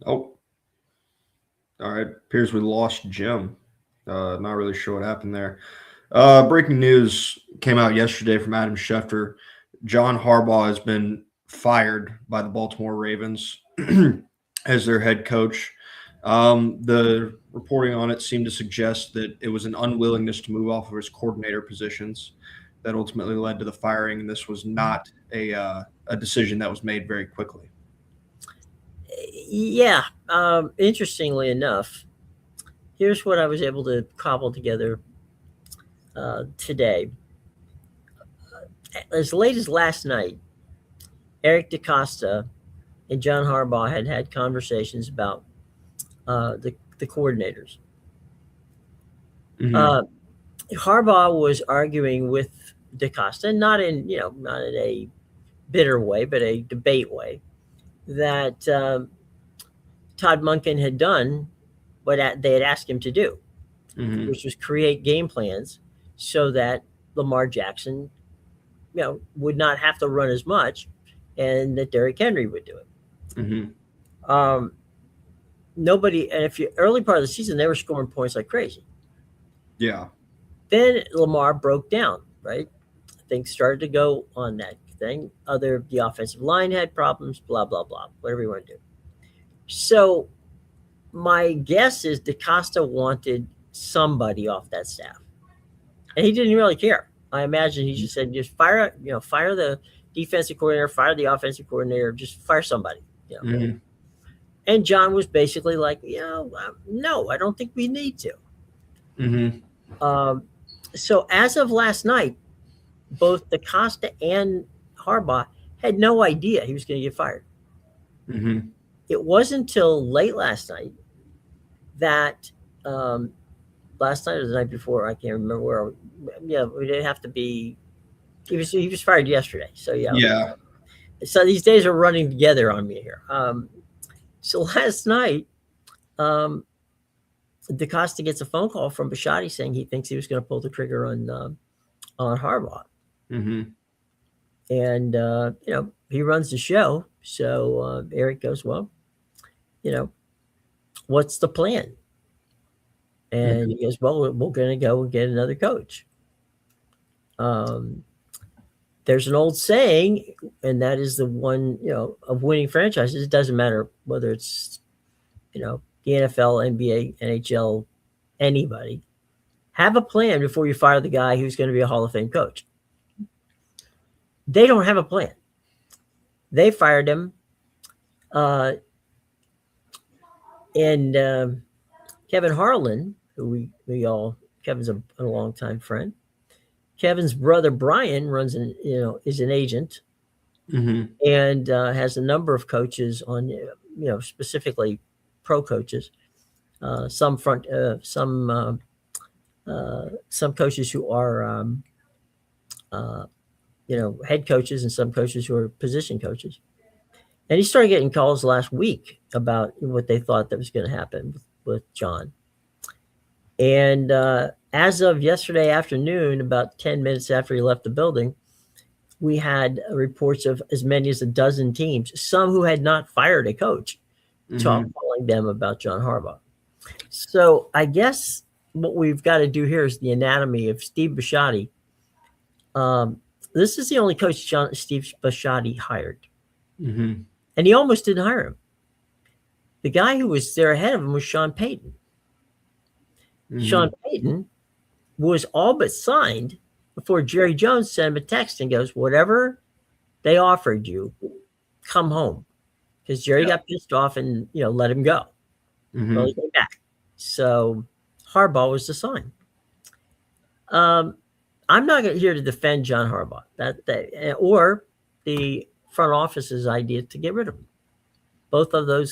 Oh, all right. Appears we lost Jim. Not really sure what happened there. Breaking news came out yesterday from Adam Schefter. John Harbaugh has been fired by the Baltimore Ravens as their head coach. The reporting on it seemed to suggest that it was an unwillingness to move off of his coordinator positions that ultimately led to the firing, and this was not a decision that was made very quickly. Yeah. Interestingly enough, here's what I was able to cobble together today. As late as last night, Eric DaCosta and John Harbaugh had conversations about the coordinators. Mm-hmm. Uh, Harbaugh was arguing with DaCosta, not in a bitter way, but a debate way, that Todd Monken had done what they had asked him to do, Mm-hmm. which was create game plans so that Lamar Jackson, would not have to run as much, and that Derrick Henry would do Mm-hmm. it. Nobody, and if you early part of the season, they were scoring points like crazy. Yeah. Then Lamar broke down, right? Things started to go on that thing. The offensive line had problems, blah blah blah, whatever you want to do. So my guess is DaCosta wanted somebody off that staff, and he didn't really care. I imagine he just said, just fire the defensive coordinator, fire the offensive coordinator, just fire somebody. You know. Mm-hmm. And John was basically like, no, I don't think we need to. Mm-hmm. Um, so as of last night, both DaCosta and Harbaugh had no idea he was going to get fired. Mm-hmm. It wasn't until late last night that um, last night or the night before, I can't remember where. Yeah, it didn't have to be. He was fired yesterday. So yeah. Yeah. So these days are running together on me here. So last night, um, DaCosta gets a phone call from Bisciotti saying he thinks he was going to pull the trigger on Harbaugh, Mm-hmm. and he runs the show. So Eric goes, well, you know, what's the plan? And Mm-hmm. he goes, well, we're going to go and get another coach. Um, there's an old saying, and that is the one, of winning franchises. It doesn't matter whether it's, the NFL, NBA, NHL, anybody. Have a plan before you fire the guy who's going to be a Hall of Fame coach. They don't have a plan. They fired him, uh, and Kevin Harlan, who Kevin's a longtime friend. Kevin's brother Brian is an agent Mm-hmm. and has a number of coaches on, specifically pro coaches. Some coaches who are uh, head coaches, and some coaches who are position coaches. And he started getting calls last week about what they thought that was going to happen with John. And as of yesterday afternoon, about 10 minutes after he left the building, we had reports of as many as a dozen teams, some who had not fired a coach, Mm-hmm. calling them about John Harbaugh. So I guess what we've got to do here is the anatomy of Steve Bisciotti. Um, this is the only coach Steve Bisciotti hired, Mm-hmm. and he almost didn't hire him. The guy who was there ahead of him was Sean Payton. Mm-hmm. Sean Payton was all but signed before Jerry Jones sent him a text and goes, whatever they offered you, come home. Because Jerry Yeah. got pissed off and, let him go. Well, Mm-hmm. he came back. So Harbaugh was the sign. Um, I'm not here to defend John Harbaugh or the front office's idea to get rid of him. Both of those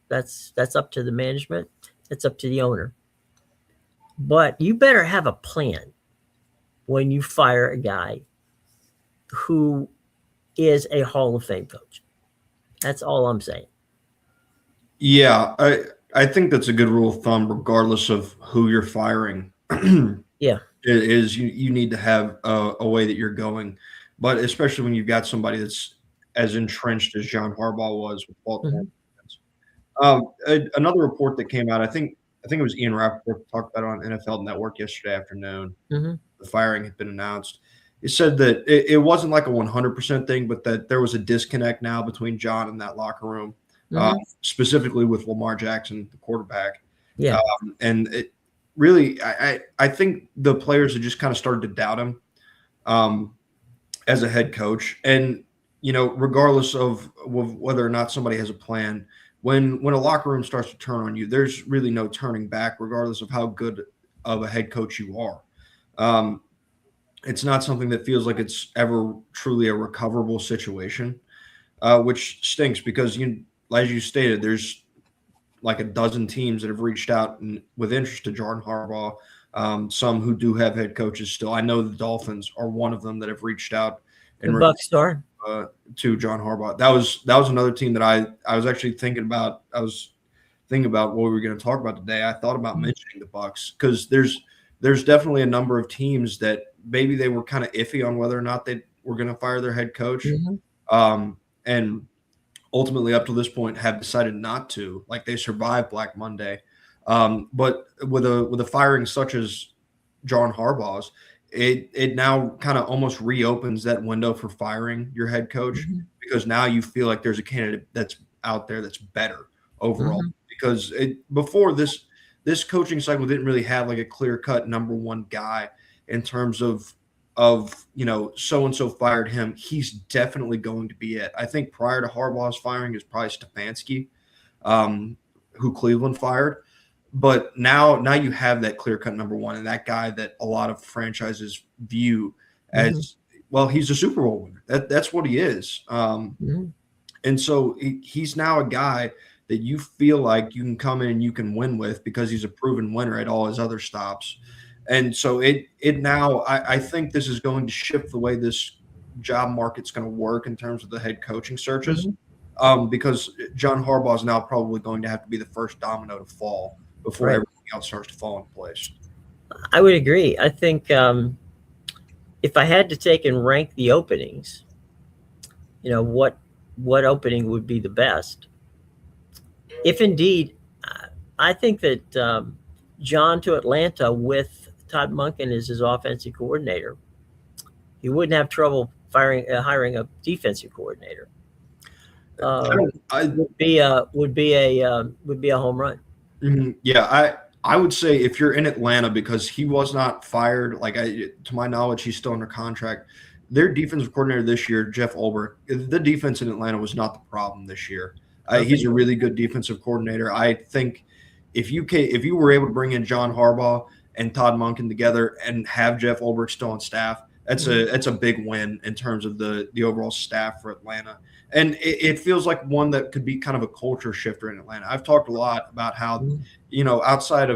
that's up to the management. That's up to the owner. But you better have a plan when you fire a guy who is a Hall of Fame coach. That's all I'm saying. Yeah. I think that's a good rule of thumb, regardless of who you're firing. Yeah. You need to have a way that you're going, but especially when you've got somebody that's as entrenched as John Harbaugh was with Baltimore. Hmm. Another report that came out, I think it was Ian Rappaport talked about it on NFL Network yesterday afternoon. Hmm. The firing had been announced. It said that it wasn't like a 100% thing, but that there was a disconnect now between John and that locker room, uh, Hmm. specifically with Lamar Jackson, the quarterback. Yeah. And it really, I think the players had just kind of started to doubt him um, as a head coach. And, regardless of whether or not somebody has a plan, when a locker room starts to turn on you, there's really no turning back, regardless of how good of a head coach you are. Um, it's not something that feels like it's ever truly a recoverable situation, which stinks because as you stated, there's like a dozen teams that have reached out with interest to John Harbaugh. Some who do have head coaches still. I know the Dolphins are one of them that have reached out The in Buck star. to John Harbaugh. That was another team that I was actually thinking about. I was thinking about what we were going to talk about today. I thought about mentioning the Bucks because there's definitely a number of teams that maybe they were kind of iffy on whether or not they were going to fire their head coach, Hmm. and ultimately up to this point have decided not to. Like they survived Black Monday, but with a firing such as John Harbaugh's, it now kind of almost reopens that window for firing your head coach Hmm. because now you feel like there's a candidate that's out there that's better overall. Hmm. Because before this coaching cycle didn't really have like a clear cut number one guy in terms of so and so fired him. He's definitely going to be it. I think prior to Harbaugh's firing is probably Stefanski, who Cleveland fired. But now you have that clear cut number one, and that guy that a lot of franchises view Hmm. as well. He's a Super Bowl winner. That's what he is. Hmm. And so he's now a guy that you feel like you can come in and you can win with because he's a proven winner at all his other stops. And so it now I think this is going to shift the way this job market's going to work in terms of the head coaching searches, Hmm. because John Harbaugh is now probably going to have to be the first domino to fall before Right. everything else starts to fall into place. I would agree. I think if I had to take and rank the openings, what opening would be the best? If indeed, I think that John to Atlanta with Todd Monken as his offensive coordinator, he wouldn't have trouble hiring a defensive coordinator. I Would be a home run. Yeah, I would say if you're in Atlanta because he was not fired, like to my knowledge, he's still under contract. Their defensive coordinator this year, Jeff Ulbrich, the defense in Atlanta was not the problem this year. Okay. He's a really good defensive coordinator. I think if you were able to bring in John Harbaugh and Todd Monken together and have Jeff Ulbrich still on staff, Mhm. that's a big win in terms of the overall staff for Atlanta. And it feels like one that could be kind of a culture shifter in Atlanta. I've talked a lot about how, Mhm. outside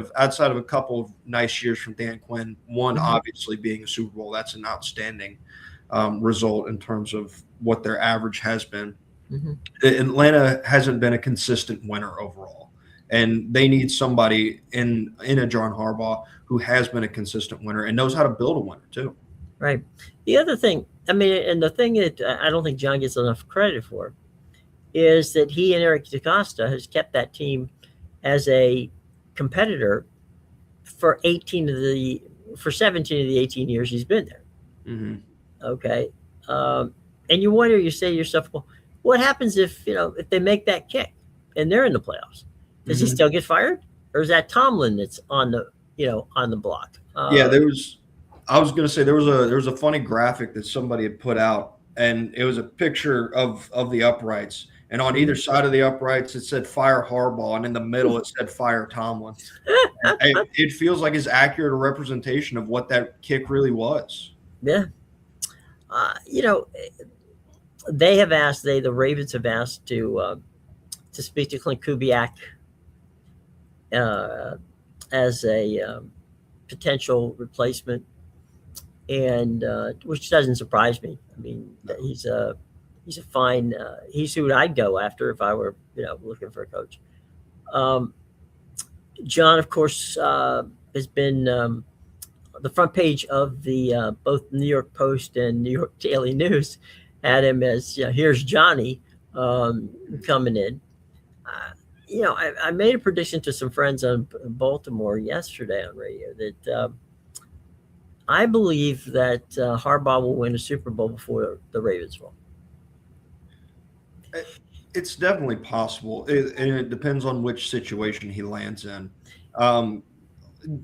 of a couple of nice years from Dan Quinn, one Mhm. obviously being a Super Bowl, that's an outstanding result in terms of what their average has been. Mhm. Atlanta hasn't been a consistent winner overall, and they need somebody in a John Harbaugh who has been a consistent winner and knows how to build a winner too. Right. The other thing, I mean, and the thing that I don't think John gets enough credit for is that he and Eric DaCosta has kept that team as a competitor for 18 of the for 17 of the 18 years he's been there. Hmm. Okay. Um, and you wonder, you say to yourself, well, what happens if they make that kick and they're in the playoffs? Does he Hmm. still get fired, or is that Tomlin that's on the block? Yeah, I was going to say there was a funny graphic that somebody had put out, and it was a picture of the uprights, and on either side of the uprights it said "Fire Harbaugh," and in the middle it said "Fire Tomlin." It feels like as accurate a representation of what that kick really was. Yeah. Uh, you know, the Ravens have asked to speak to Clint Kubiak uh, as a potential replacement, and which doesn't surprise me. I mean, No. he's a fine. He's who I'd go after if I were looking for a coach. Um, John, of course, has been the front page of the both New York Post and New York Daily News had him as here's Johnny coming in. Uh, I made a prediction to some friends on Baltimore yesterday on radio that I believe that Harbaugh will win a Super Bowl before the Ravens will. It- It's definitely possible, and it depends on which situation he lands in. Um,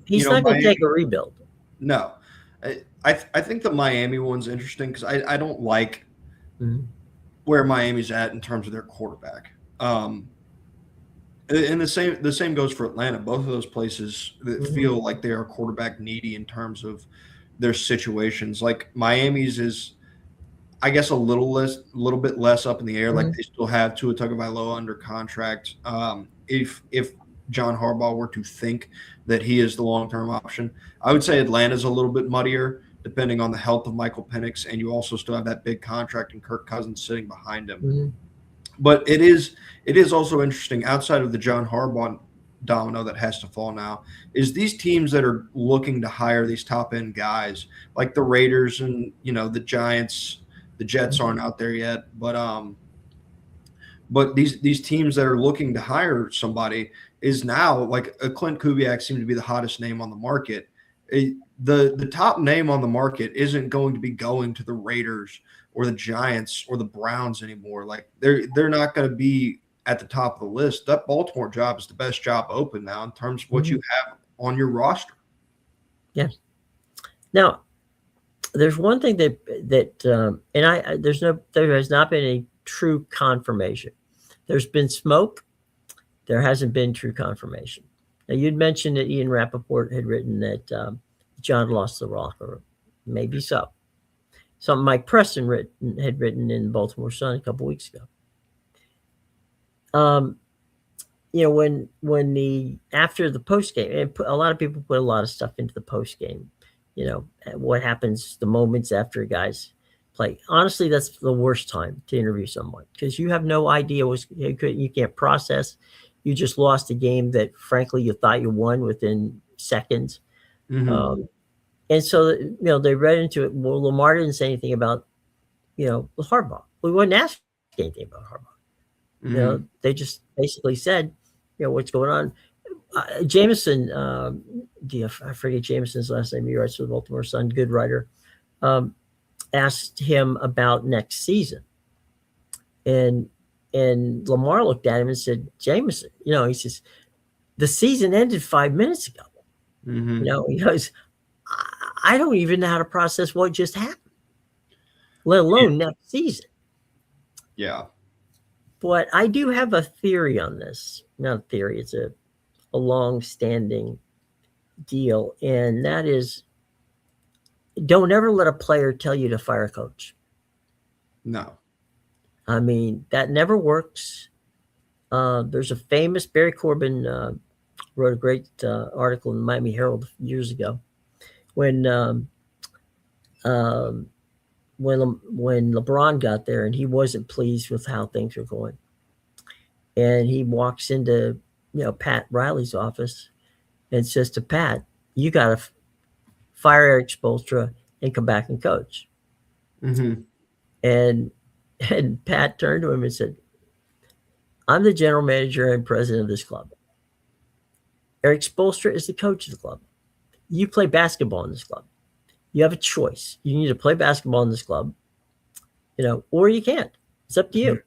He's not going to take Miami. a rebuild. No, I think the Miami one's interesting because I don't like Mhm. where Miami's at in terms of their quarterback. And the same goes for Atlanta. Both of those places that Mhm. feel like they are quarterback needy in terms of their situations. Like Miami's is, I guess, a little bit less up in the air. Like Mhm. they still have Tua Tagovailoa under contract. If John Harbaugh were to think that he is the long term option, I would say Atlanta's a little bit muddier, depending on the health of Michael Penix, and you also still have that big contract and Kirk Cousins sitting behind him. Mhm. But it is also interesting outside of the John Harbaugh domino that has to fall now is these teams that are looking to hire these top end guys like the Raiders and the Giants. The Jets aren't out there yet, but these teams that are looking to hire somebody is now like a Clint Kubiak seemed to be the hottest name on the market. The top name on the market isn't going to be going to the Raiders or the Giants or the Browns anymore. Like they're not going to be at the top of the list. That Baltimore job is the best job open now in terms of what you Mhm. have on your roster. Yeah. Now, there's one thing and there has not been a true confirmation. There's been smoke. There hasn't been true confirmation. Now, you'd mentioned that Ian Rappaport had written that John lost the locker room. Maybe so. Something Mike Preston had written in the Baltimore Sun a couple weeks ago. Um, when the after the post game, and a lot of people put a lot of stuff into the post game. What happens the moments after guys play. Honestly, that's the worst time to interview someone because you have no idea you can't process. You just lost a game that, frankly, you thought you won within seconds. Mm-hmm. Um, and so, they read into it. Well, Lamar didn't say anything about, Harbaugh. We wouldn't ask anything about Harbaugh. Mm-hmm. They just basically said, what's going on. Jameson, I forget Jameson's last name. He writes for the Baltimore Sun, good writer. Um, asked him about next season, and Lamar looked at him and said, "Jameson, he says the season ended 5 minutes ago. Mm-hmm. He goes, I don't even know how to process what just happened, let alone next season." Yeah. But I do have a theory on this. Not a theory; it's a long-standing deal, and that is, don't ever let a player tell you to fire a coach. No. I mean, that never works. There's a famous Barry Corbin wrote a great article in the Miami Herald years ago when um, when LeBron got there and he wasn't pleased with how things were going, and he walks into Pat Riley's office and says to Pat, "You got to fire Eric Spoelstra and come back and coach." Mm-hmm. And Pat turned to him and said, "I'm the general manager and president of this club. Eric Spoelstra is the coach of the club. You play basketball in this club. You have a choice. You need to play basketball in this club, or you can't. It's up to you.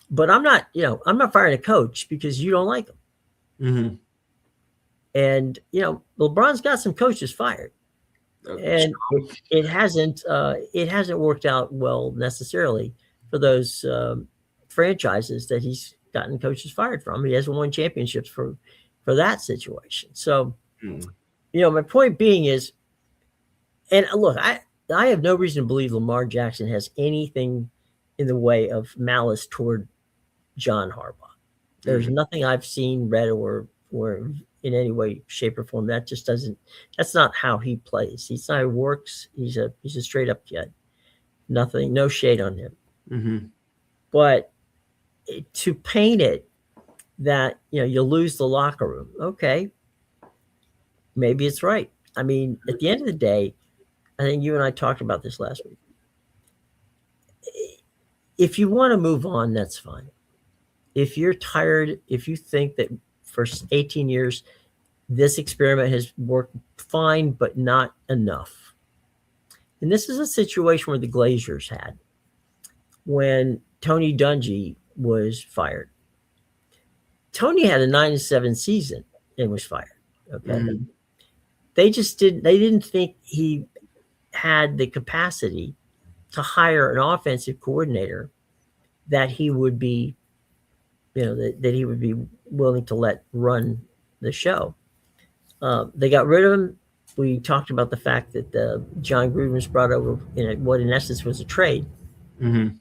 But I'm not firing a coach because you don't like him." Mm-hmm. And LeBron's got some coaches fired, and it hasn't worked out well necessarily for those franchises that he's gotten coaches fired from. He hasn't won championships for that situation. So, Mm-hmm. my point being is, and look, I have no reason to believe Lamar Jackson has anything in the way of malice toward John Harbaugh. There's Mm-hmm. nothing I've seen, read, or in any way, shape, or form that just doesn't. That's not how he plays. He's not how he works. He's a straight up kid. Nothing, no shade on him. Mm-hmm. But to paint it that you lose the locker room, okay, maybe it's right. I mean, at the end of the day, I think you and I talked about this last week. If you want to move on, that's fine. if you're tired, if you think that for 18 years this experiment has worked fine but not enough, and this is a situation where the Glazers had when Tony Dungy was fired. Tony had a 9-7 season and was fired. Okay, Mhm. they just didn't. They didn't think he had the capacity to hire an offensive coordinator that he would be, that he would be willing to let run the show. They got rid of him. We talked about the fact that John Gruden was brought over in what in essence was a trade, Mhm.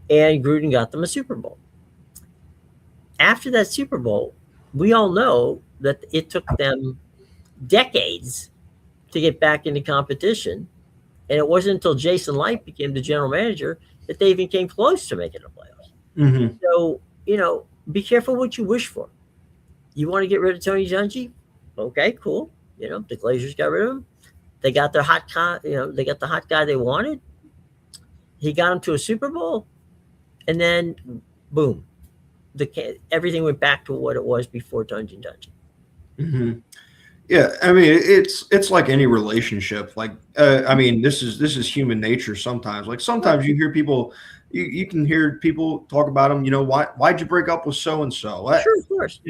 and Gruden got them a Super Bowl. After that Super Bowl, we all know that it took them decades to get back into competition. And it wasn't until Jason Light became the general manager that they even came close to making the playoffs. Mhm. So, be careful what you wish for. You want to get rid of Tony Dungy? Okay, cool. The Glazers got rid of him. They got their hot guy, they got the hot guy they wanted. He got them to a Super Bowl. And then, boom, everything went back to what it was before Tony Dungy. Mhm. Yeah, I mean, it's like any relationship. Like, I mean, this is human nature. Sometimes, like Right. sometimes you hear people, you can hear people talk about them. Why'd you break up with so and so? Sure, of course.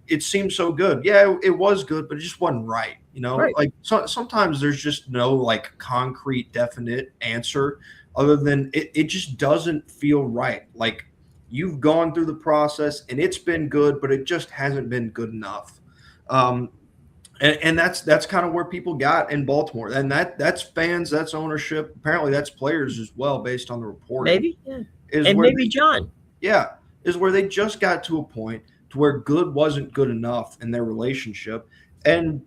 It seemed so good. Yeah, it was good, but it just wasn't right. Right. Like sometimes there's just no like concrete, definite answer other than it just doesn't feel right. Like you've gone through the process and it's been good, but it just hasn't been good enough. Um, and that's kind of where people got in Baltimore, and that's fans, that's ownership, apparently that's players as well, based on the reporting. Maybe. Yeah. Is And where maybe they, John. yeah, is where they just got to a point to where good wasn't good enough in their relationship, and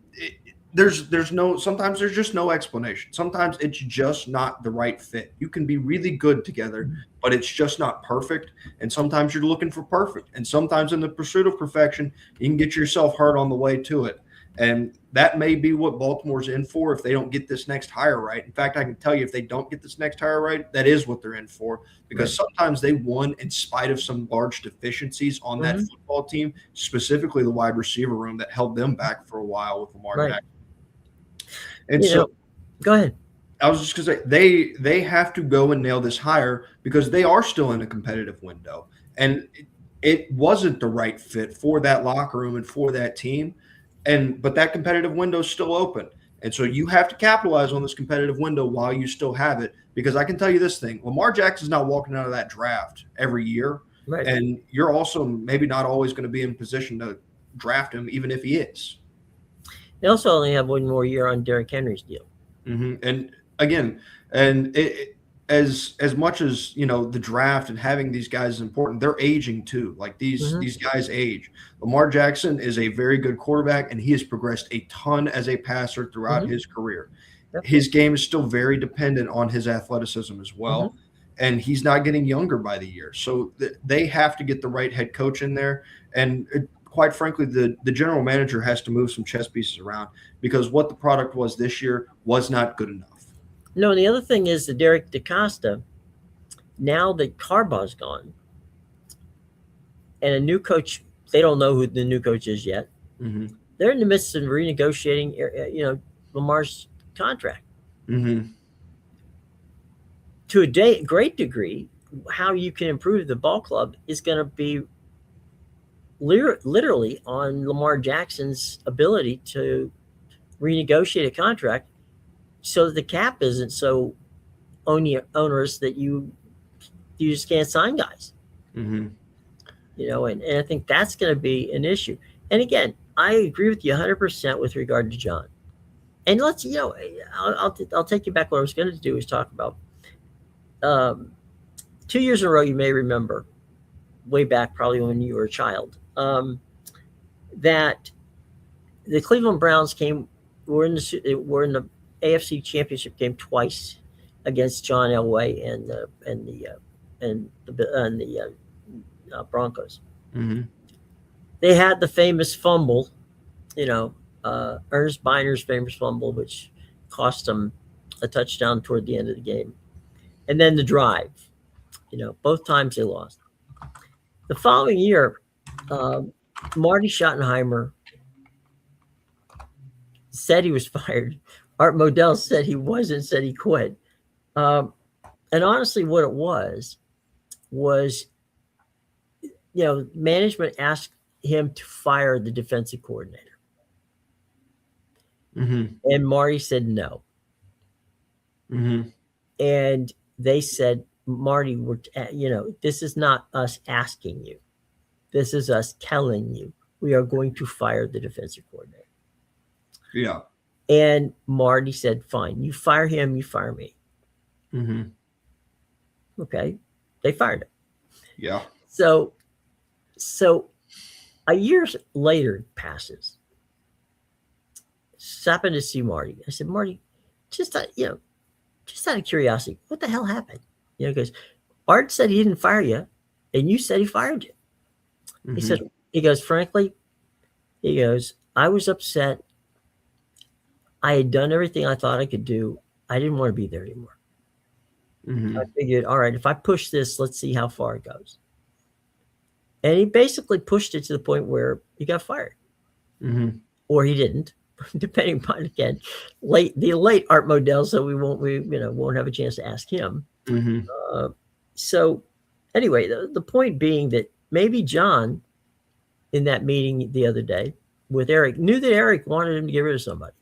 there's no sometimes there's just no explanation. Sometimes it's just not the right fit. You can be really good together, but it's just not perfect. And sometimes you're looking for perfect, and sometimes in the pursuit of perfection, you can get yourself hurt on the way to it. And that may be what Baltimore's in for if they don't get this next hire right. In fact, I can tell you if they don't get this next hire right, that is what they're in for because Right. sometimes they won in spite of some large deficiencies on that Hmm. football team, specifically the wide receiver room that held them back for a while with Lamar Right. Jackson. And You so know, Go ahead. I was just going to say they have to go and nail this hire because they are still in a competitive window, and it wasn't the right fit for that locker room and for that team, and but that competitive window is still open, and so you have to capitalize on this competitive window while you still have it. Because I can tell you this thing: Lamar Jackson's not walking out of that draft every year, Right. and you're also maybe not always going to be in position to draft him, even if he is. They also only have one more year on Derrick Henry's deal. And again, and as much as the draft and having these guys is important, they're aging too. Like Hmm. these guys age. Lamar Jackson is a very good quarterback, and he has progressed a ton as a passer throughout Hmm. his career. Yep. His game is still very dependent on his athleticism as Hmm. well. And he's not getting younger by the year. So they have to get the right head coach in there. And quite frankly, the general manager has to move some chess pieces around because what the product was this year was not good enough. No, the other thing is that Derek DeCosta, now that Harbaugh's gone, and a new coach, they don't know who the new coach is yet. Mm-hmm. They're in the midst of renegotiating, Lamar's contract Mm-hmm. to a great degree. How you can improve the ball club is going to be literally on Lamar Jackson's ability to renegotiate a contract so that the cap isn't so onerous that you just can't sign guys. Mm-hmm. And I think that's going to be an issue. And again, I agree with you 100% with regard to John. And I'll take you back. What I was going to do is talk about um, 2 years in a row. You may remember way back, probably when you were a child, that the Cleveland Browns were in the AFC Championship game twice against John Elway and the Broncos. Mm-hmm. They had the famous fumble, Ernest Biner's famous fumble, which cost them a touchdown toward the end of the game, and then the drive. Both times they lost. The following year, Marty Schottenheimer said he was fired. Art Modell said he wasn't, said he quit. And honestly, what it was, management asked him to fire the defensive coordinator. Mm-hmm. And Marty said no. Mm-hmm. And they said, Marty, this is not us asking you. This is us telling you we are going to fire the defensive coordinator. Yeah. And Marty said, fine, you fire him, you fire me. Mm-hmm. Okay. They fired him. Yeah. So a year later passes. Just happened to see Marty. I said, Marty, just out of curiosity, what the hell happened? Because Art said he didn't fire you, and you said he fired you. Mm-hmm. He goes, frankly, I was upset. I had done everything I thought I could do. I didn't want to be there anymore. Mm-hmm. I figured, all right, if I push this, let's see how far it goes. And he basically pushed it to the point where he got fired. Mm-hmm. Or he didn't, depending upon, again, the late Art Modell, so we won't have a chance to ask him. Mm-hmm. So anyway, the point being that maybe John, in that meeting the other day with Eric, knew that Eric wanted him to get rid of somebody.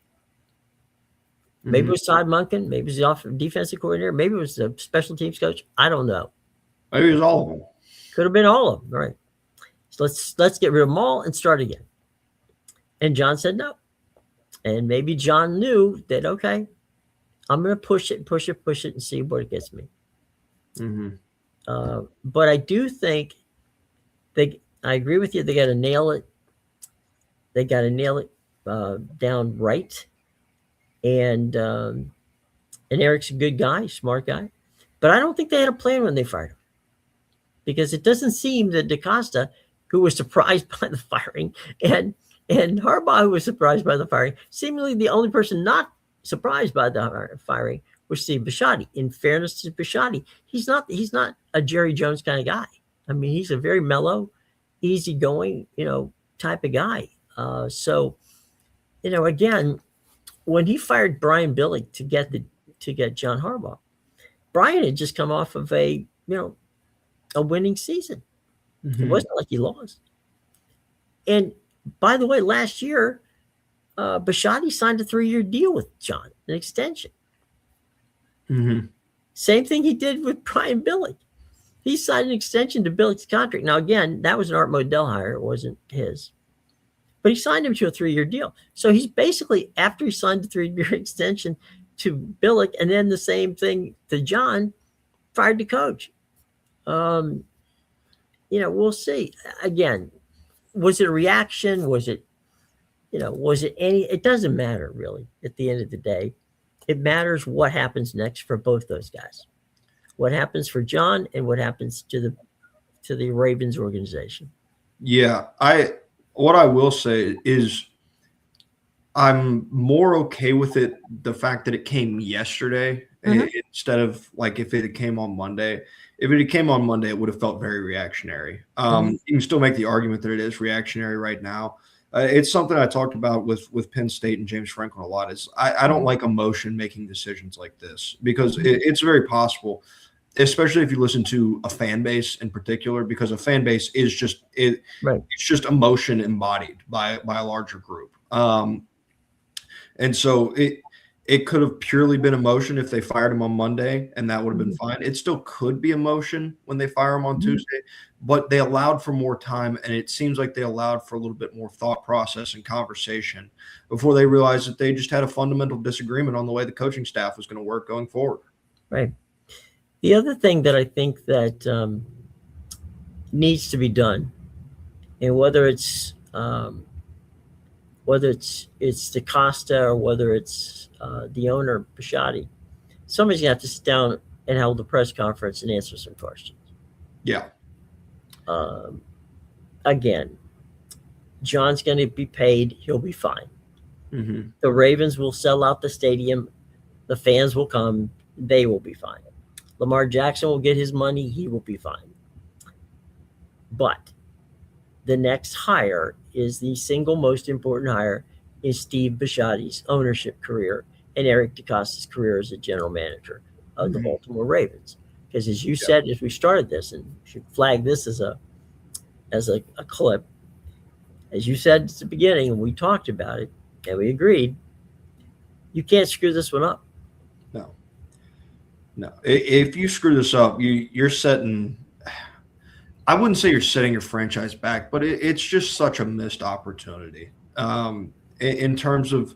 Mm-hmm. Maybe it was Todd Monken, maybe it was the defensive coordinator, maybe it was the special teams coach. I don't know. Maybe it was all of them. Could have been all of them, right? So let's get rid of them all and start again. And John said no. And maybe John knew that, okay, I'm going to push it, and see where it gets me. Mm-hmm. But I do think I agree with you. They got to nail it. They got to nail it down right. And Eric's a good guy, smart guy. But I don't think they had a plan when they fired him. Because it doesn't seem that DaCosta, who was surprised by the firing, and Harbaugh, who was surprised by the firing, seemingly the only person not surprised by the firing was Steve Bisciotti. In fairness to Bisciotti, he's not a Jerry Jones kind of guy. I mean, he's a very mellow, easygoing, type of guy. So, again, when he fired Brian Billick to get John Harbaugh, Brian had just come off of a winning season. Mm-hmm. It wasn't like he lost. And by the way, last year, Bisciotti signed a 3-year deal with John, an extension. Mm-hmm. Same thing he did with Brian Billick. He signed an extension to Billick's contract. Now, again, that was an Art Modell hire. It wasn't his. But he signed him to a 3-year deal. So he's basically, after he signed the 3-year extension to Billick, and then the same thing to John, fired the coach. We'll see. Again, was it a reaction? Was it any? It doesn't matter really. At the end of the day, it matters what happens next for both those guys. What happens for John and what happens to the Ravens organization. Yeah, what I will say is I'm more okay with it, the fact that it came yesterday instead of like if it came on Monday. If it came on Monday, it would have felt very reactionary. You can still make the argument that it is reactionary right now. It's something I talked about with Penn State and James Franklin a lot. Is I don't like emotion making decisions like this because it's very possible, especially if you listen to a fan base in particular, because a fan base is just it's just emotion embodied by a larger group. And so it could have purely been emotion if they fired him on Monday, and that would have been fine. It still could be emotion when they fire him on Tuesday, but they allowed for more time, and it seems like they allowed for a little bit more thought process and conversation before they realized that they just had a fundamental disagreement on the way the coaching staff was going to work going forward. Right. The other thing that I think that needs to be done, and whether it's DaCosta or whether it's the owner, Bisciotti, somebody's going to have to sit down and hold a press conference and answer some questions. Yeah. Again, John's going to be paid. He'll be fine. Mm-hmm. The Ravens will sell out the stadium. The fans will come. They will be fine. Lamar Jackson will get his money. He will be fine. But the next hire is the single most important hire in Steve Bisciotti's ownership career and Eric DeCosta's career as a general manager of the Mhm. Baltimore Ravens. Because as you Yeah. said, as we started this, and should flag this as a clip, as you said at the beginning, and we talked about it, and we agreed, you can't screw this one up. No, no. If you screw this up, you're setting. I wouldn't say you're setting your franchise back, but it's just such a missed opportunity in terms of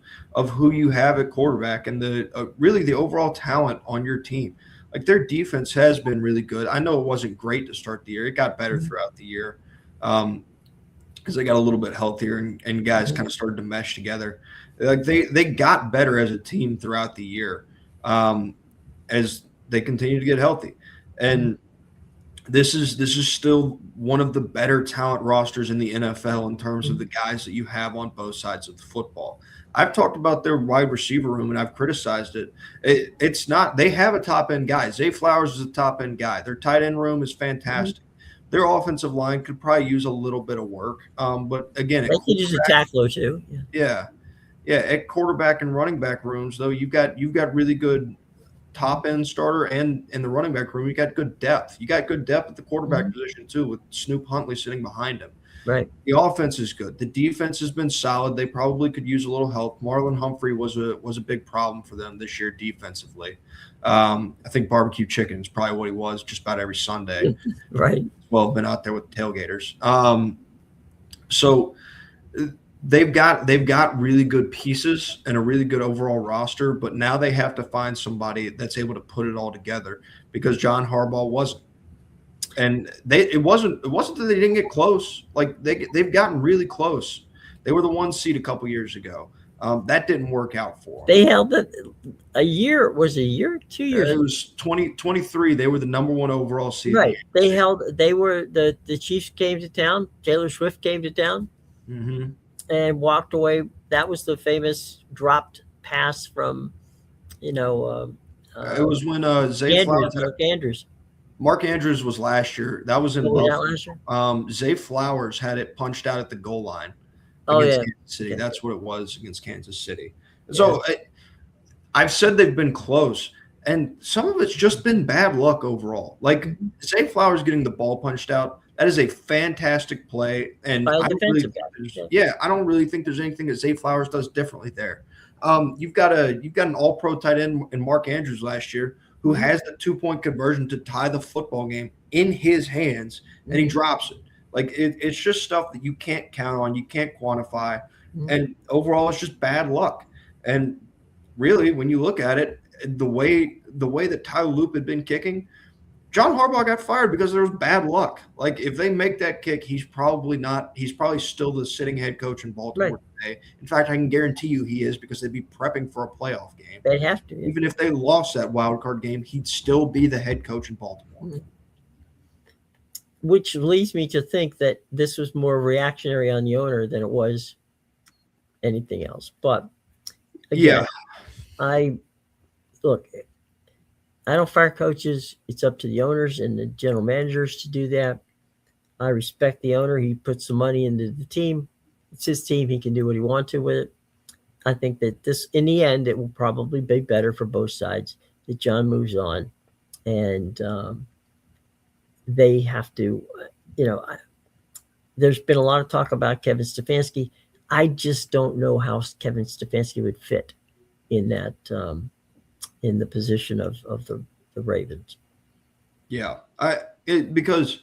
who you have at quarterback and the really the overall talent on your team. Like their defense has been really good. I know it wasn't great to start the year; it got better throughout the year because they got a little bit healthier and guys kind of started to mesh together. Like they got better as a team throughout the year as they continue to get healthy and this is still one of the better talent rosters in the NFL in terms of the guys that you have on both sides of the football. I've talked about their wide receiver room and I've criticized it. It's not they have a top end guy. Zay Flowers is a top end guy. Their tight end room is fantastic. Their offensive line could probably use a little bit of work. But again, at They could use a quarterback, tackle or two. Yeah. yeah, yeah, at quarterback and running back rooms though, you've got really good top end starter and in the running back room, you got good depth. You got good depth at the quarterback position too, with Snoop Huntley sitting behind him. Right. The offense is good. The defense has been solid. They probably could use a little help. Marlon Humphrey was a big problem for them this year defensively. I think barbecue chicken is probably what he was just about every Sunday. Right. Well, been out there with tailgaters. So they've got really good pieces and a really good overall roster, but now they have to find somebody that's able to put it all together because John Harbaugh wasn't. And it wasn't that they didn't get close. Like they've gotten really close. They were the 1 seed a couple years ago. That didn't work out for them. They held it a year. Was it a year? 2 years? It was 2023. They were the number one overall seed. Right. They held. They were the Chiefs came to town. Taylor Swift came to town Mm-hmm. and walked away. That was the famous dropped pass from, you know, It was when Zay Flowers, Mark Andrews. Mark Andrews was last year. That was in Was that Buffalo. last year? Zay Flowers had it punched out at the goal line Oh against yeah. Kansas City. Yeah. That's what it was against Kansas City. So I've said they've been close, and some of it's just been bad luck overall. Like Zay Flowers getting the ball punched out, that is a fantastic play, and By a I don't really defensive think guy. yeah, I don't really think there's anything that Zay Flowers does differently there. You've got an All-Pro tight end in Mark Andrews last year who has the 2-point conversion to tie the football game in his hands, and he drops it. Like it's just stuff that you can't count on, you can't quantify, and overall, it's just bad luck. And really, when you look at it, the way that Tyler Loop had been kicking, John Harbaugh got fired because there was bad luck. Like if they make that kick, he's probably not. He's probably still the sitting head coach in Baltimore today. In fact, I can guarantee you he is because they'd be prepping for a playoff game. They'd have to. Even if they lost that wild card game, he'd still be the head coach in Baltimore. Which leads me to think that this was more reactionary on the owner than it was anything else. But again, I don't fire coaches. It's up to the owners and the general managers to do that. I respect the owner. He puts some money into the team. It's his team. He can do what he wants to with it. I think that this, in the end, it will probably be better for both sides that John moves on. And they have to, there's been a lot of talk about Kevin Stefanski. I just don't know how Kevin Stefanski would fit in that, in the position of the Ravens. Yeah, because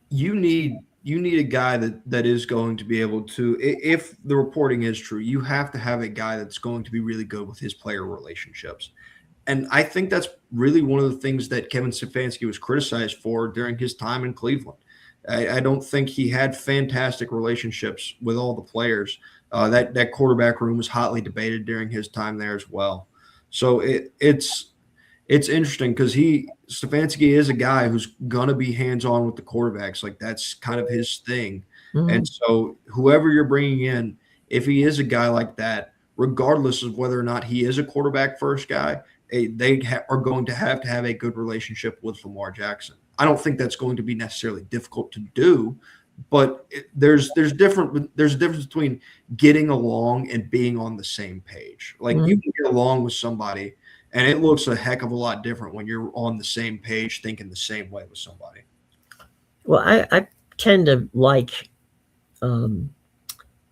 you need a guy that is going to be able to, if the reporting is true, you have to have a guy that's going to be really good with his player relationships. And I think that's really one of the things that Kevin Stefanski was criticized for during his time in Cleveland. I don't think he had fantastic relationships with all the players. That quarterback room was hotly debated during his time there as well. So it's interesting because Stefanski is a guy who's gonna be hands-on with the quarterbacks. Like that's kind of his thing. And so whoever you're bringing in, if he is a guy like that, regardless of whether or not he is a quarterback first guy, they are going to have a good relationship with Lamar Jackson. I don't think that's going to be necessarily difficult to do, but there's a difference between getting along and being on the same page. Like you Mhm. can get along with somebody, and it looks a heck of a lot different when you're on the same page, thinking the same way with somebody. Well, I tend to like um,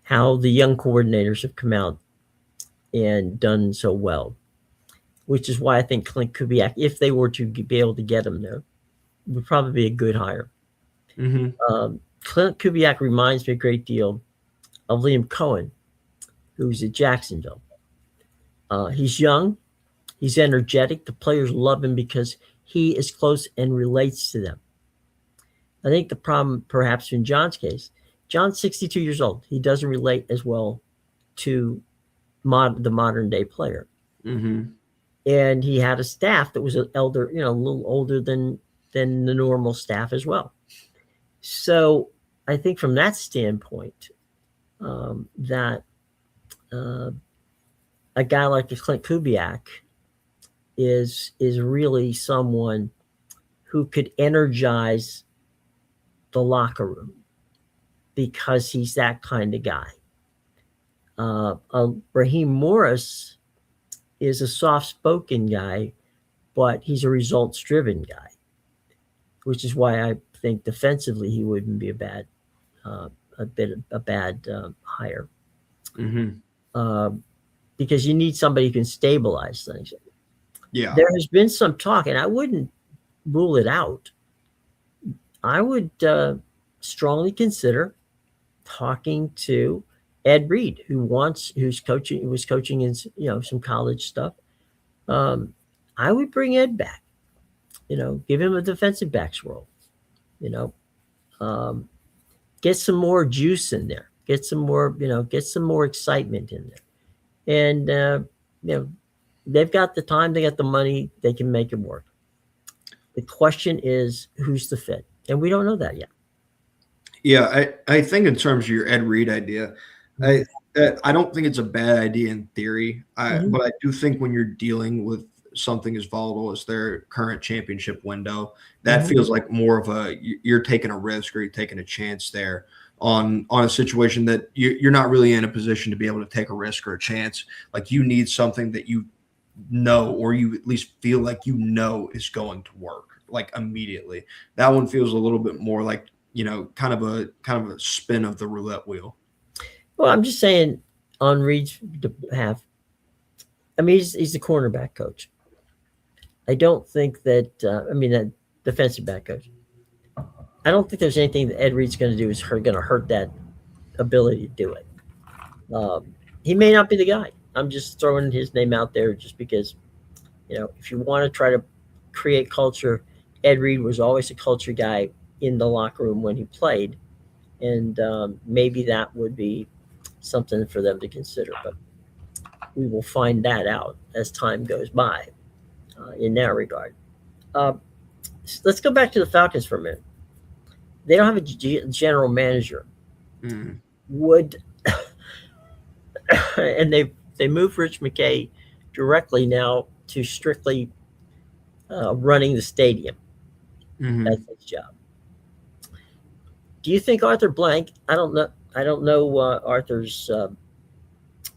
how the young coordinators have come out and done so well, which is why I think Clint Kubiak, if they were to be able to get him there, would probably be a good hire. Hmm. Clint Kubiak reminds me a great deal of Liam Cohen, who's at Jacksonville. He's young, he's energetic. The players love him because he is close and relates to them. I think the problem, perhaps in John's case, John's 62 years old. He doesn't relate as well to the modern day player. Hmm. And he had a staff that was an elder, a little older than the normal staff as well. So I think from that standpoint, that uh, a guy like the Clint Kubiak is really someone who could energize the locker room because he's that kind of guy. Raheem Morris is a soft-spoken guy, but he's a results-driven guy, which is why I think defensively he wouldn't be uh, a bad hire, Hmm. uh, because you need somebody who can stabilize things. Yeah. There has been some talk, and I wouldn't rule it out. I would strongly consider talking to Ed Reed, who was coaching in some college stuff. Um, I would bring Ed back. Give him a defensive backs role. You know, um, get some more juice in there. Get some more excitement in there. And they've got the time, they got the money, they can make it work. The question is who's the fit, and we don't know that yet. Yeah, I think in terms of your Ed Reed idea, Mm-hmm. I I don't think it's a bad idea in theory. Mm-hmm. But I do think when you're dealing with something as volatile as their current championship window, that Mm-hmm. feels like more of you're taking a risk or you're taking a chance there on a situation that you're not really in a position to be able to take a risk or a chance. Like you need something that you know or you at least feel like you know is going to work like immediately. That one feels a little bit more like kind of a spin of the roulette wheel. Well, I'm just saying on Reed's behalf. I mean, he's the cornerback coach. I don't think that. I mean, that defensive back coach. I don't think there's anything that Ed Reed's going to do is going to hurt that ability to do it. He may not be the guy. I'm just throwing his name out there just because if you want to try to create culture, Ed Reed was always a culture guy in the locker room when he played, and maybe that would be something for them to consider. But we will find that out as time goes by in that regard. Uh, let's go back to the Falcons for a minute. They don't have a general manager. Mm. Would and they moved Rich McKay directly now to strictly running the stadium. That's Hmm. his job. Do you think Arthur Blank? I don't know. I don't know Arthur's.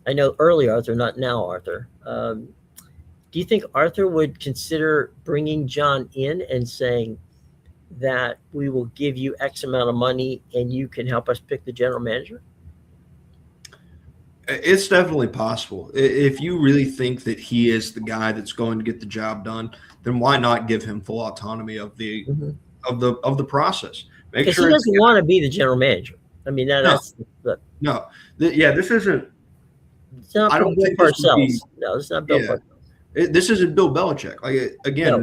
I know early Arthur, not now Arthur. Do you think Arthur would consider bringing John in and saying that we will give you X amount of money and you can help us pick the general manager? It's definitely possible. If you really think that he is the guy that's going to get the job done, then why not give him full autonomy of the Mm-hmm. of the process? Make Because he sure it's doesn't want to be the general manager. I mean, no, that's the, no. Yeah, this isn't. it's not I for don't Bill think this would be. Parcells. No, it's not Bill Yeah, Parcells. this isn't Bill Belichick. Like No. again,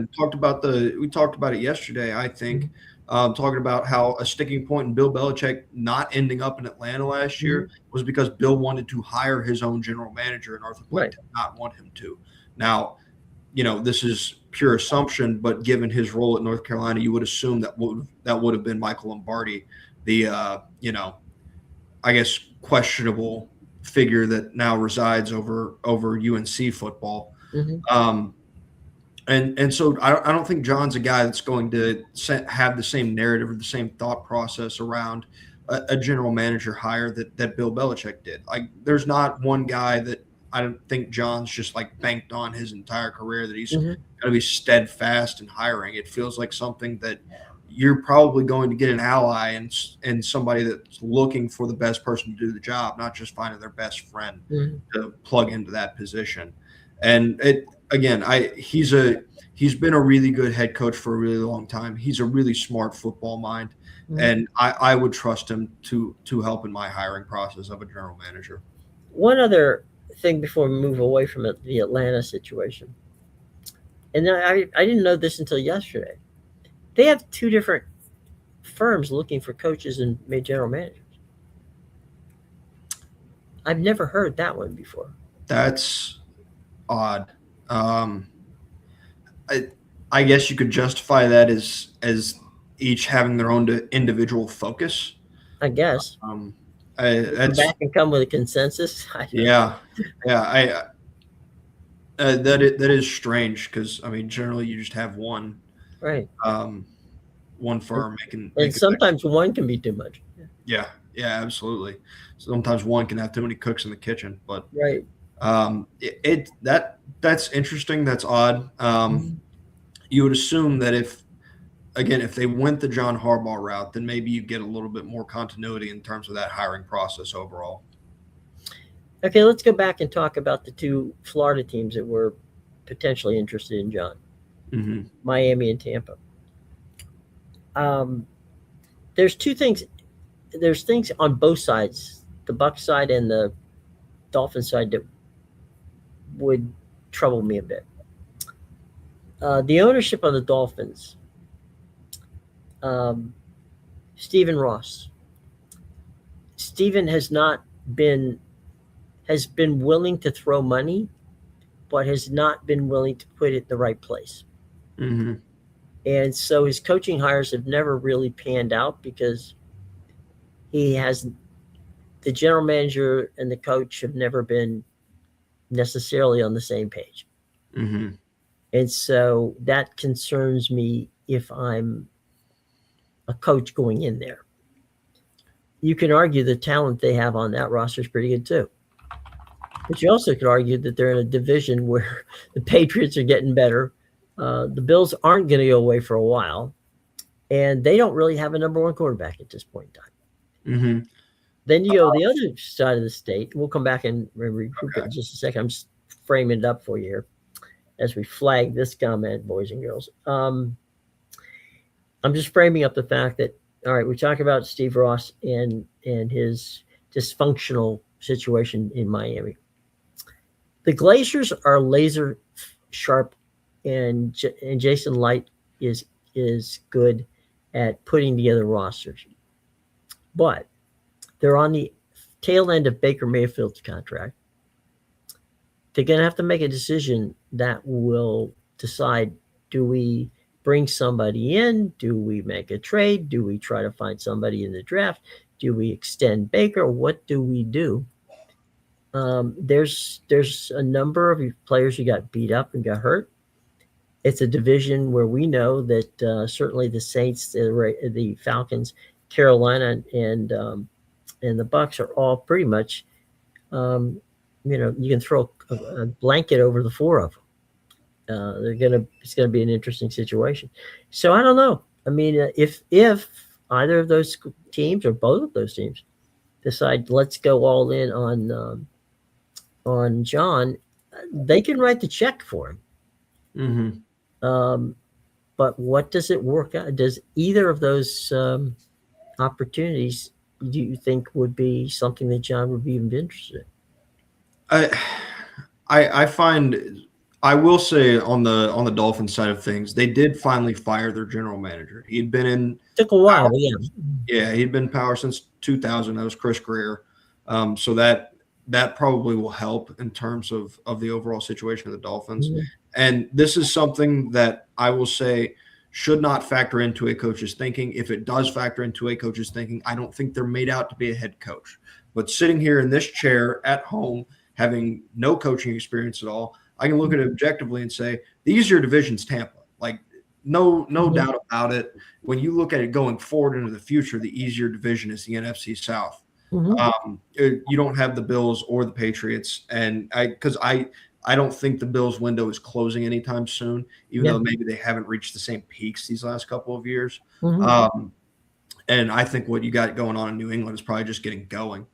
we talked about it yesterday. I Mm-hmm. think talking about how a sticking point in Bill Belichick not ending up in Atlanta last Mm-hmm. year was because Bill wanted to hire his own general manager, and Arthur Blank Right. did not want him to. Now, this is pure assumption, but given his role at North Carolina, you would assume that would have been Michael Lombardi, the I guess questionable figure that now resides over UNC football. Mm-hmm. Um, And so I don't think John's a guy that's going to have the same narrative or the same thought process around a general manager hire that Bill Belichick did. Like, there's not one guy that I don't think John's just like banked on his entire career that he's Mhm. going to be steadfast in hiring. It feels like something that you're probably going to get an ally and somebody that's looking for the best person to do the job, not just finding their best friend Mhm. to plug into that position. And it again, he's been a really good head coach for a really long time. He's a really smart football mind, Mhm. and I would trust him to help in my hiring process of a general manager. One other thing before we move away from it, the Atlanta situation, and I didn't know this until yesterday. They have two different firms looking for coaches and general managers. I've never heard that one before. That's odd. Um, I I guess you could justify that as each having their own individual focus. I guess Um, come that's back and come with a consensus. I don't know. yeah, yeah. That is strange because I mean, generally you just have Right, um, one and, firm and making that. sometimes one can be too much. Yeah, yeah, absolutely. Sometimes one can have too many cooks in the kitchen, but Right. that's interesting. That's odd. Mhm. You would assume that if they went the John Harbaugh route, then maybe you get a little bit more continuity in terms of that hiring process overall. Okay, let's go back and talk about the two Florida teams that were potentially interested in John, Hmm. Miami and Tampa. Um, there's two things. There's things on both sides, the Buck side and the Dolphin side, that would trouble me a bit. The ownership of the Dolphins, um, Stephen Ross. Stephen been has been willing to throw money, but has not been willing to put it in the right place. Hmm. And so his coaching hires have never really panned out because he has the general manager and the coach have never been necessarily on the same page. Hmm. And so that concerns me if I'm a coach going in there. You can argue the talent they have on that roster is pretty good too. But you also could argue that they're in a division where the Patriots are getting better. The Bills aren't going to go away for a while. And they don't really have a number one quarterback at this point in time. Hmm. Then you go to the other side of the state. We'll come back and regroup it Okay. in just a second. I'm just framing it up for you here as we flag this comment, boys and girls. I'm just framing up the fact that, all right, we talk about Steve Ross and his dysfunctional situation in Miami. The Glaciers are laser sharp, and Jason Light is good at putting together rosters, but they're on the tail end of Baker Mayfield's contract. They're going to have to make a decision that will decide: do we bring somebody in? Do we make a trade? Do we try to find somebody in the draft? Do we extend Baker? What do we do? There's a number of players who got beat up and got hurt. It's a division where we know that certainly the Saints, the Falcons, Carolina, and the Bucks are all pretty much, um, you can throw a blanket over the four of them. It's gonna be an interesting situation. So I don't know. I mean, if either of those teams or both of those teams decide let's go all in on John, they can write the check for him. Hmm. Um, but what does it work out? Does either of those opportunities do you think would be something that John would be even interested in? I, I find I will say on the Dolphins side of things, they did finally fire their general manager. He'd been in Took a while, power but yeah. since, yeah, he'd been in power since 2000. That was Chris Greer. So that probably will help in terms of the overall situation of the Dolphins. Mhm. And this is something that I will say should not factor into a coach's thinking. If it does factor into a coach's thinking, I don't think they're made out to be a head coach. But sitting here in this chair at home, having no coaching experience at all, I can look at it objectively and say the easier division's Tampa. Like no Mhm. doubt about it. When you look at it going forward into the future, the easier division is the NFC South. Mhm. You don't have the Bills or the Patriots, and I don't think the Bills window is closing anytime soon, even Yeah. though maybe they haven't reached the same peaks these last couple of years. Mhm. Um, and I think what you got going on in New England is probably just getting going.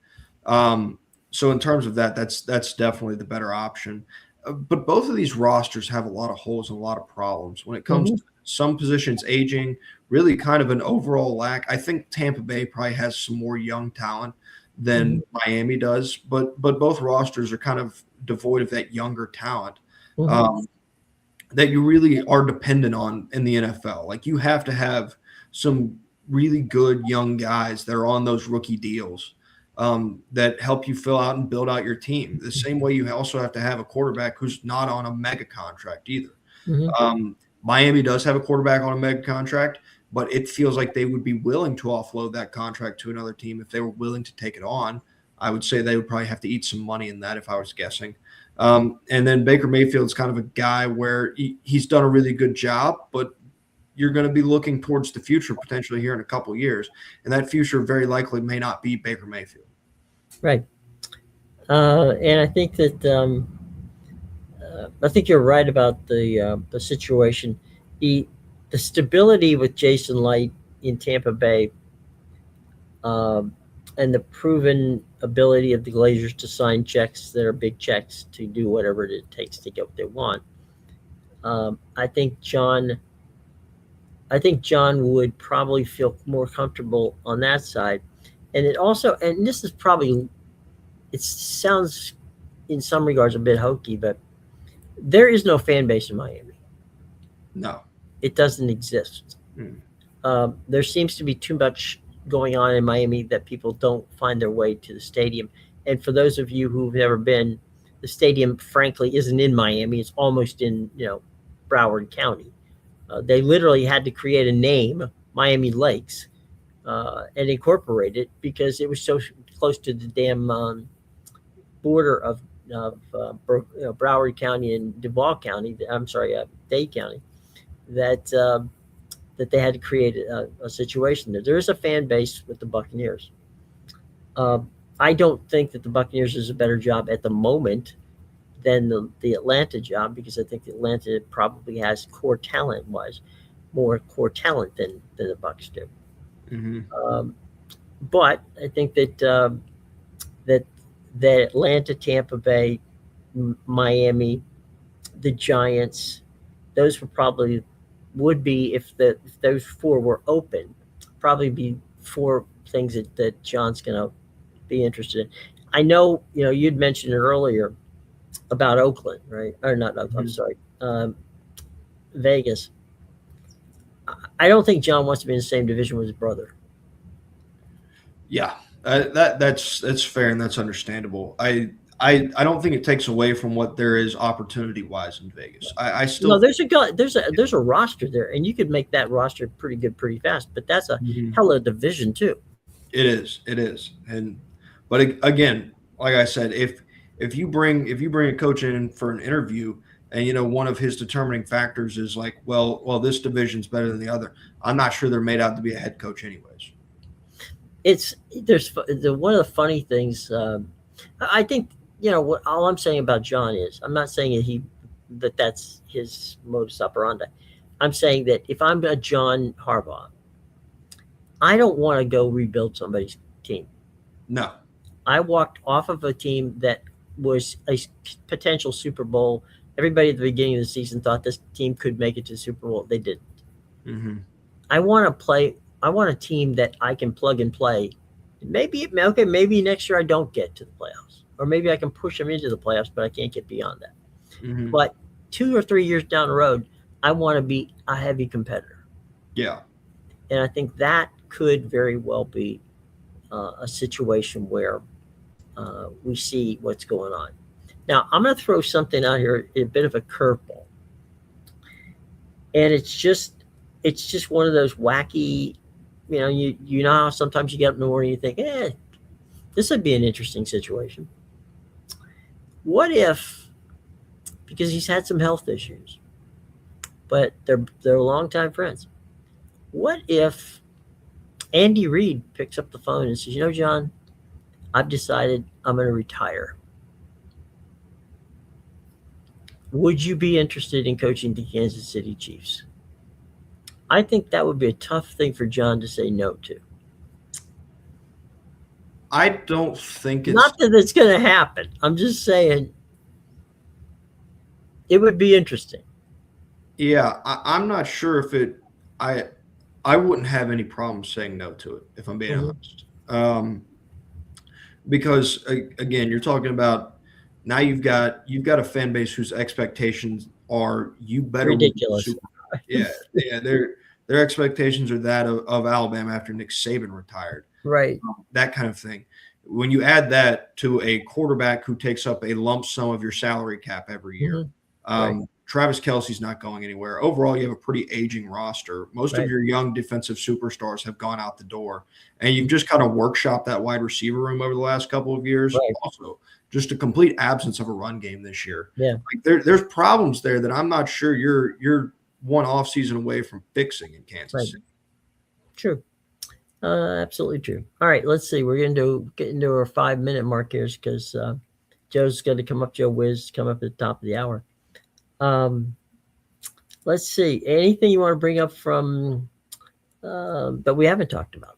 So in terms of that, that's definitely the better option. But both of these rosters have a lot of holes and a lot of problems when it comes Mhm. to some positions aging, really kind of an overall lack. I think Tampa Bay probably has some more young talent Mhm. than Miami does, but both rosters are kind of devoid of that younger talent. Mhm. Um, that you really are dependent on in the NFL. Like you have to have some really good young guys that are on those rookie deals that help you fill out and build out your team. The same way you also have to have a quarterback who's not on a mega contract either. Mhm. Miami does have a quarterback on a mega contract, but it feels like they would be willing to offload that contract to another team if they were willing to take it on. I would say they would probably have to eat some money in that if I was guessing. And then Baker Mayfield's kind of a guy where he's done a really good job, but you're going to be looking towards the future potentially here in a couple of years, and that future very likely may not be Baker Mayfield. Right. And I think you're right about the situation. The the stability with Jason Light in Tampa Bay, um, and the proven ability of the Glazers to sign checks that are big checks to do whatever it takes to get what they want. I think John would probably feel more comfortable on that side. And it also, and this is probably, it sounds in some regards a bit hokey, but there is no fan base in Miami. No. It doesn't exist. Mm. There seems to be too much going on in Miami that people don't find their way to the stadium. And for those of you who've never been, the stadium, frankly, isn't in Miami. It's almost in Broward County. They literally had to create a name, Miami Lakes, and incorporate it because it was so close to the damn border of Broward County and Duval County. I'm sorry, Dade County. That that they had to create a situation there. There is a fan base with the Buccaneers. Uh, I don't think that the Buccaneers is a better job at the moment than the Atlanta job because I think the Atlanta probably has core talent wise more core talent than the Bucks do. Mm-hmm. Um, but I think that that Atlanta, Tampa Bay, Miami, the Giants, those would be if those four were open, probably be four things that John's going to be interested in. I know you'd mentioned it earlier about Oakland, right? Or not? I'm Mm-hmm. sorry, Vegas. I don't think John wants to be in the same division with his brother. Yeah, that's fair and that's understandable. I don't think it takes away from what there is opportunity wise in Vegas. I No, still there's a guy, there's a roster there, and you could make that roster pretty good pretty fast. But that's a Mhm. hell of a division too. It is, and but again, like I said, if you bring a coach in for an interview, and one of his determining factors is like, well, this division's better than the other. I'm not sure they're made out to be a head coach, anyways. It's there's one of the funny things. I think what all I'm saying about John is I'm not saying that's his modus operandi. I'm saying that if I'm a John Harbaugh, I don't want to go rebuild somebody's team. No. I walked off of a team that was a potential Super Bowl. Everybody at the beginning of the season thought this team could make it to the Super Bowl. They didn't. Hmm. I want to play. I want a team that I can plug and play. Maybe okay. Maybe next year I don't get to the playoffs, or maybe I can push them into the playoffs, but I can't get beyond that. Hmm. But 2 or 3 years down the road, I want to be a heavy competitor, Yeah. and I think that could very well be a situation where we see what's going on. Now, I'm going to throw something out here, a bit of a curveball, and it's just one of those wacky. You know how sometimes you get up in the morning and you think, this would be an interesting situation. What if, because he's had some health issues, but they're longtime friends. What if Andy Reid picks up the phone and says, John, I've decided I'm going to retire. Would you be interested in coaching the Kansas City Chiefs? I think that would be a tough thing for John to say no to. I don't think it's Not that it's going to happen. I'm just saying it would be interesting. yeah, I'm not sure if it I I wouldn't have any problem saying no to it if I'm being Mm-hmm. honest. Because again, you're talking about now you've got a fan base whose expectations are you better win the Ridiculous. Super Bowl. Yeah, yeah, their expectations are that of Alabama after Nick Saban retired, Right. that kind of thing. When you add that to a quarterback who takes up a lump sum of your salary cap every year, Mm-hmm. Right. Travis Kelce's not going anywhere. Overall, you have a pretty aging roster. Most of Right. your young defensive superstars have gone out the door, and you've just kind of workshopped that wide receiver room over the last couple of years. Right. Also, just a complete absence of a run game this year. Yeah. Like there's problems there that I'm not sure you're one off season away from fixing in Kansas Right. City. True. Absolutely true. All right, let's see. We're going to get into our 5 minute mark here because Joe's going to come up. Joe Wiz come up at the top of the hour. Let's see. Anything you want to bring up from that we haven't talked about?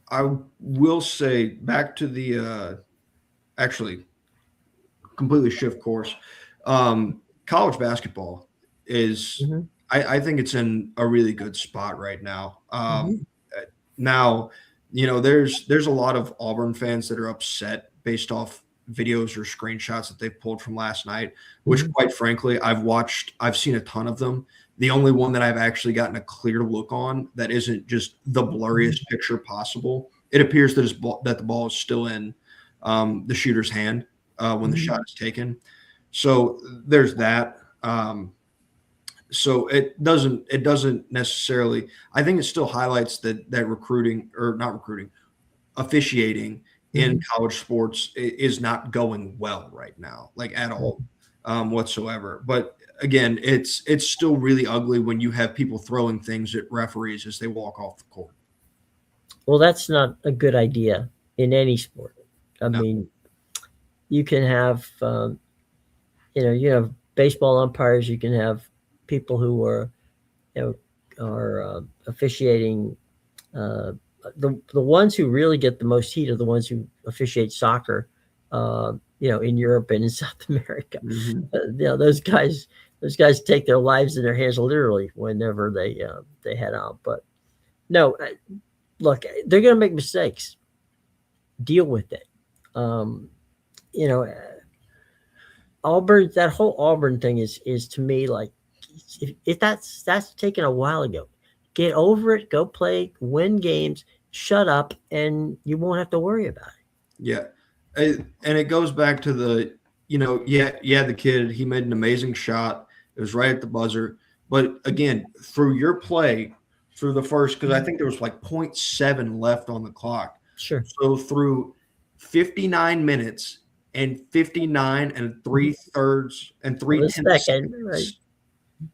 I will say back to the actually completely shift course. College basketball is Mm-hmm. I think it's in a really good spot right now. Mm-hmm. Now, there's a lot of Auburn fans that are upset based off videos or screenshots that they've pulled from last night, which Mm-hmm. quite frankly, I've seen a ton of them. The only one that I've actually gotten a clear look on that isn't just the blurriest picture possible. It appears that the ball is still in the shooter's hand when the shot is taken. So there's that. So it doesn't necessarily. I think it still highlights that recruiting or not recruiting, officiating in college sports is not going well right now, like at all, whatsoever. But again, it's still really ugly when you have people throwing things at referees as they walk off the court. Well, that's not a good idea in any sport. I No. mean, you can have you have baseball umpires. You can have people who are officiating. The ones who really get the most heat are the ones who officiate soccer, in Europe and in South America. Those guys take their lives in their hands literally whenever they head out. But no, look, they're going to make mistakes. Deal with it. Auburn, that whole Auburn thing is to me like, if that's taken a while ago, get over it, go play, win games, shut up, and you won't have to worry about it. Yeah. And it goes back to the, the kid, he made an amazing shot. It was right at the buzzer. But again, through your play, through the first, because I think there was like 0.7 left on the clock. Sure. So through 59 minutes and 59 and 3/3 and 3/10 seconds, right?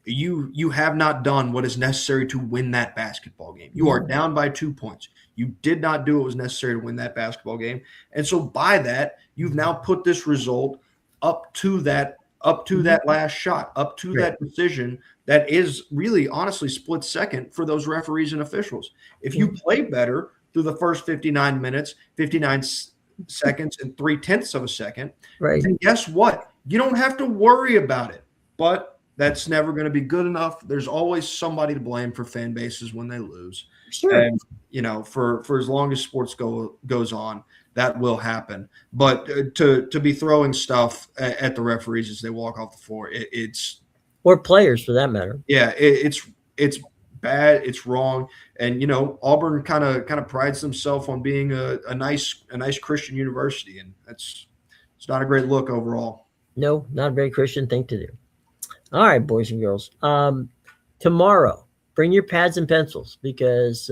you have not done what is necessary to win that basketball game. You are down by 2 points. You did not do what was necessary to win that basketball game. And so by that, you've now put this result up to that last shot, up to that decision that is really honestly split second for those referees and officials. If you play better through the first 59 minutes, 59 seconds and 3/10 of a second, right? then guess what? You don't have to worry about it. But that's never going to be good enough. There's always somebody to blame for fan bases when they lose. Sure. And, for as long as sports goes on, that will happen. But to be throwing stuff at the referees as they walk off the floor, it's or players for that matter. Yeah, it's bad. It's wrong. And Auburn kind of prides themselves on being a nice Christian university, and it's not a great look overall. No, not a very Christian thing to do. All right, boys and girls. Tomorrow, bring your pads and pencils because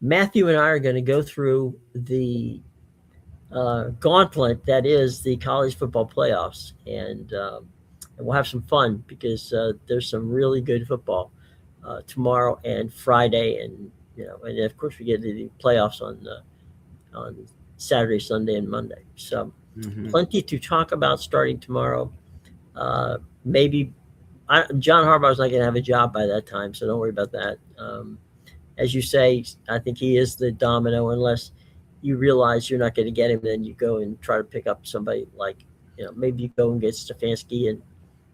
Matthew and I are going to go through the gauntlet that is the college football playoffs. And and we'll have some fun because there's some really good football tomorrow and Friday, and and of course we get to the playoffs on Saturday, Sunday, and Monday. So Hmm. plenty to talk about starting tomorrow. Maybe John Harbaugh's not going to have a job by that time, so don't worry about that. As you say, I think he is the domino unless you realize you're not going to get him, then you go and try to pick up somebody like, maybe you go and get Stefanski, and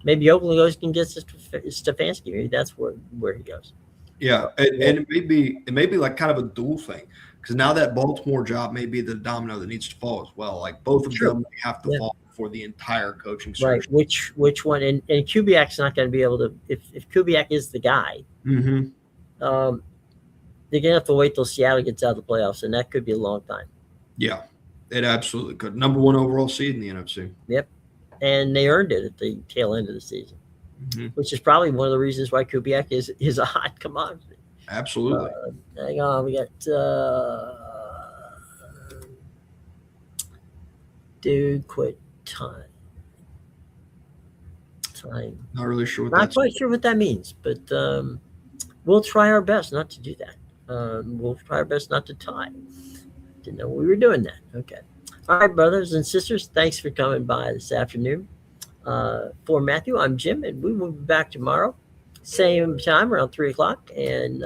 maybe Oakland goes and gets Stefanski. Maybe that's where he goes. Yeah, Yeah, and it may be like kind of a dual thing because now that Baltimore job may be the domino that needs to fall as well. Like both of true. them have to Yeah, fall for the entire coaching right. search. Which one? And Kubiak's not going to be able to. If Kubiak is the guy, Hmm. um, they're going to have to wait till Seattle gets out of the playoffs, and that could be a long time. Yeah, it absolutely could. Number one overall seed in the NFC. Yep. And they earned it at the tail end of the season, Hmm. which is probably one of the reasons why Kubiak is a hot commodity. Absolutely. Hang on, we got dude quit time. Not really sure what Not that's. quite sure what that means, but we'll try our best not to do that. We'll try our best not to tie. Didn't know we were doing that. Okay. All right, brothers and sisters, thanks for coming by this afternoon. For Matthew, I'm Jim, and we will be back tomorrow, same time around 3 o'clock, and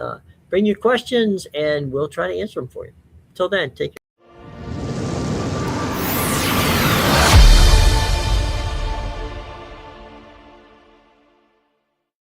bring your questions, and we'll try to answer them for you. Till then, take care.